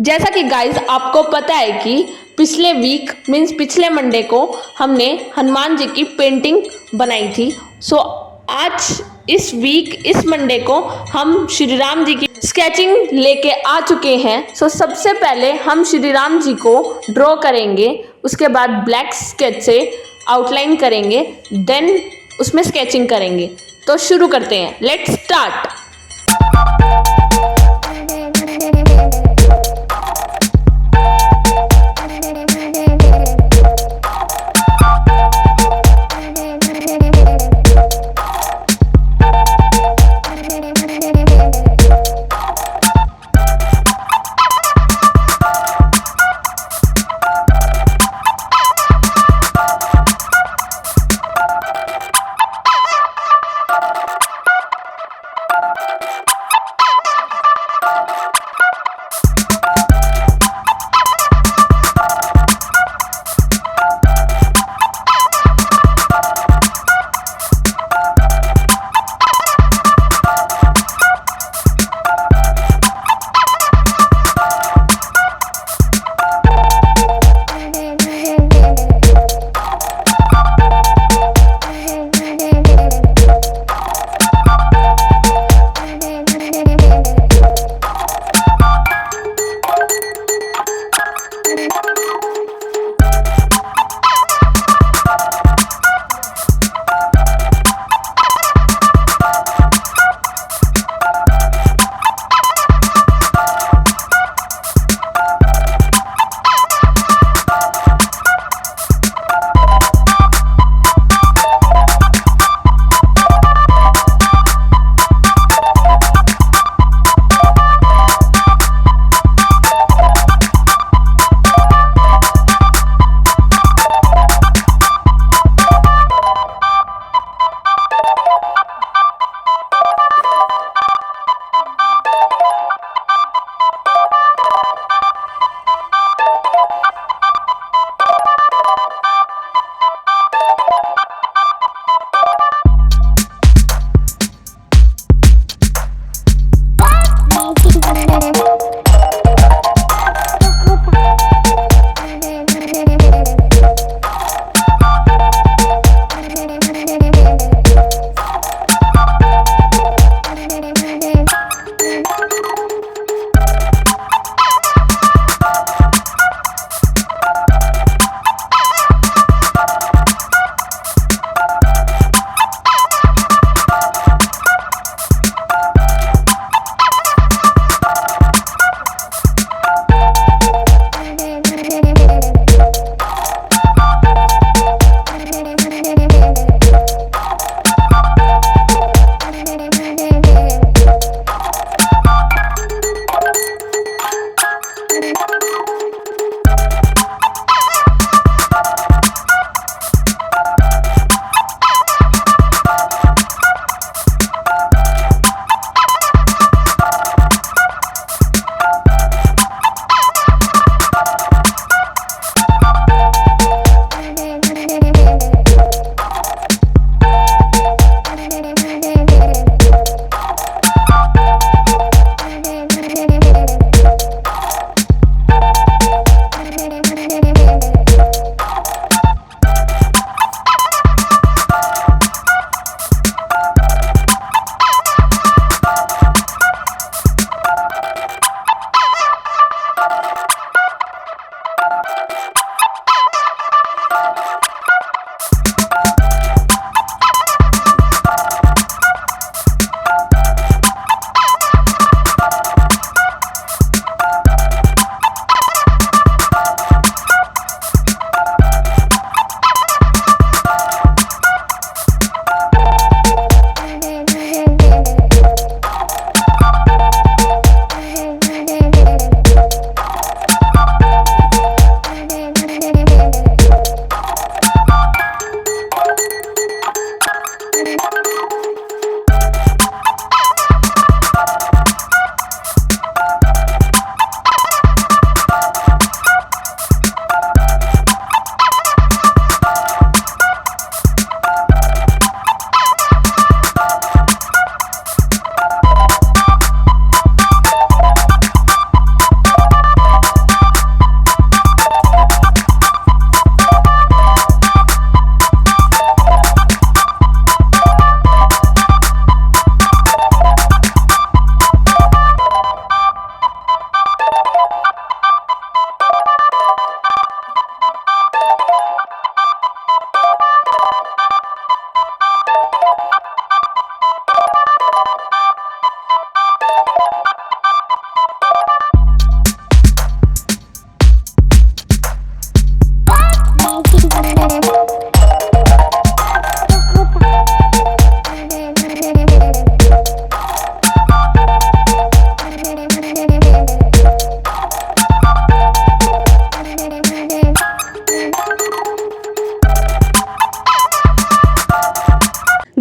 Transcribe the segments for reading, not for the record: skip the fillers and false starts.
जैसा कि गाइस आपको पता है कि पिछले वीक मीन्स पिछले मंडे को हमने हनुमान जी की पेंटिंग बनाई थी। सो आज इस वीक इस मंडे को हम श्री राम जी की स्केचिंग लेके आ चुके हैं। सो सबसे पहले हम श्री राम जी को ड्रॉ करेंगे, उसके बाद ब्लैक स्केच से आउटलाइन करेंगे, देन उसमें स्केचिंग करेंगे। तो शुरू करते हैं, लेट्स स्टार्ट।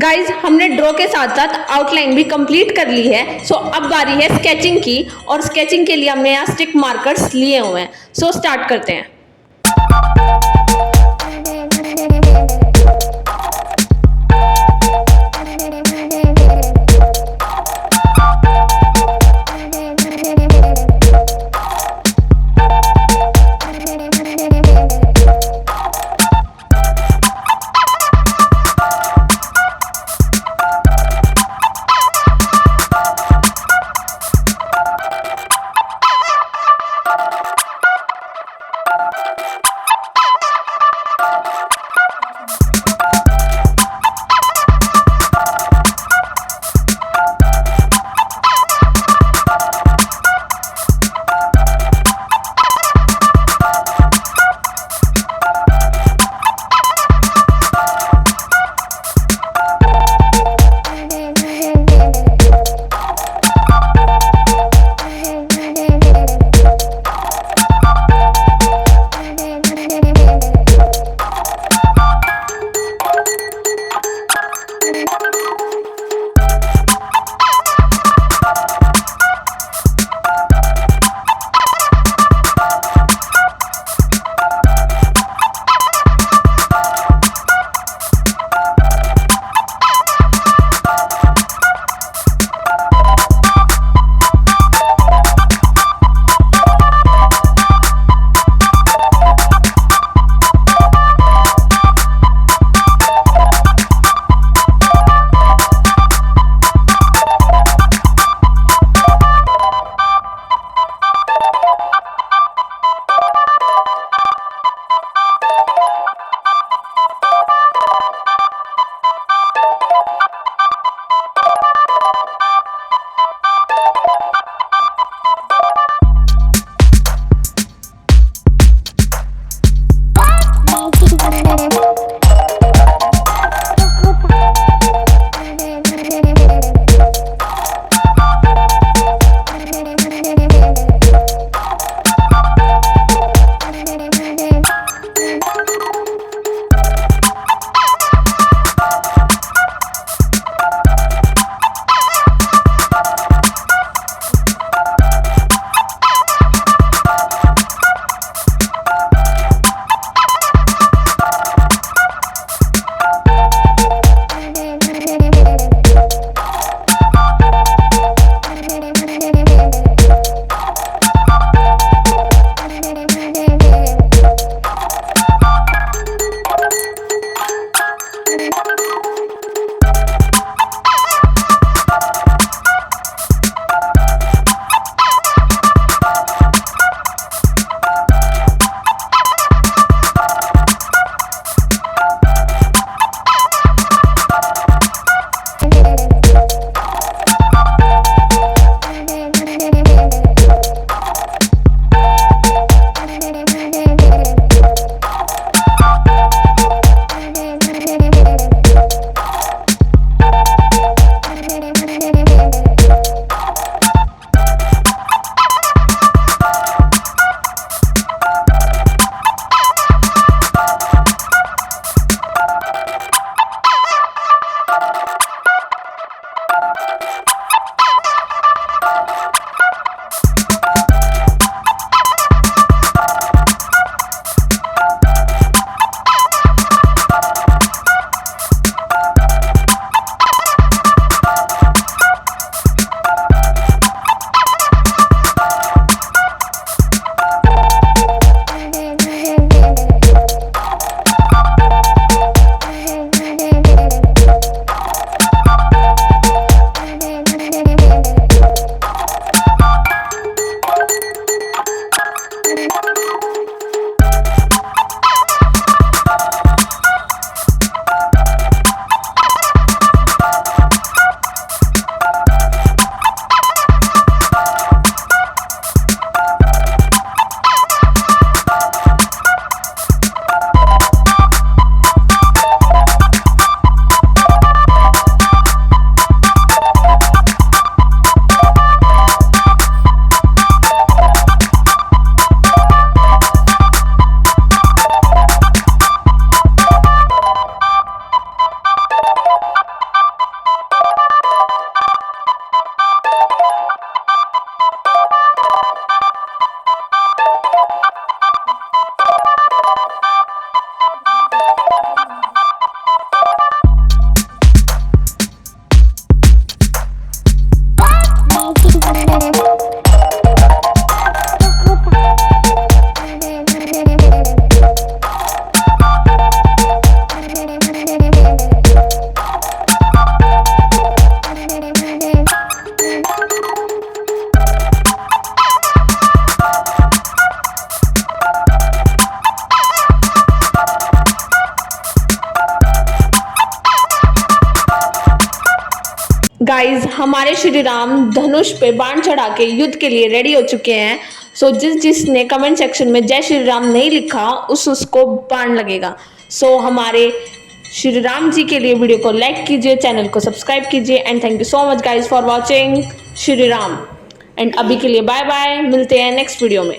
गाइज हमने ड्रॉ के साथ साथ आउटलाइन भी कंप्लीट कर ली है। सो अब बारी है स्केचिंग की, और स्केचिंग के लिए हमने यहाँ स्टिक मार्कर्स लिए हुए हैं। सो स्टार्ट करते हैं। गाइस, हमारे श्री राम धनुष पे बाण चढ़ा के युद्ध के लिए रेडी हो चुके हैं। सो जिसने कमेंट सेक्शन में जय श्री राम नहीं लिखा उसको बाण लगेगा। सो हमारे श्री राम जी के लिए वीडियो को लाइक कीजिए, चैनल को सब्सक्राइब कीजिए and thank you so much guys for watching Shri Ram. And अभी के लिए बाय बाय, मिलते हैं नेक्स्ट वीडियो में।